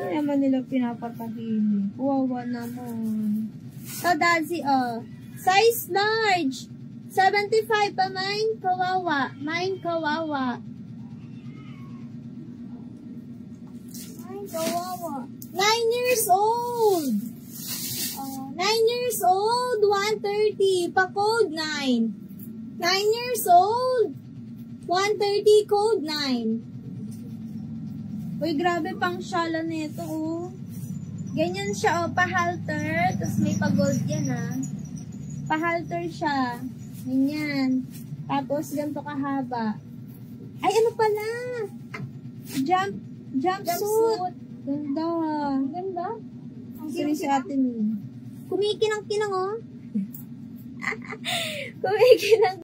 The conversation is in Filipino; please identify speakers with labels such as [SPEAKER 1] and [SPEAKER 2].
[SPEAKER 1] Hindi naman nila pinapatahimik. Wawa naman. So, Daddy, size large. 75 pa, mine kawawa. Mine kawawa. Mine kawawa. 9 years old. 9 years old. 130. Pa-code 9. 9 years old. 130 code 9. Uy, grabe pang shala nito, oh. Ganyan siya, oh, pa-halter. Tapos may pa-gold yan, ah. Pa-halter siya. Ganyan. Tapos, ganito kahaba. Ay, ano pala? Jumpsuit. Ganda. Ganda. Ang siri sa atin. Kumikinang-kinang, oh. Kumikinang.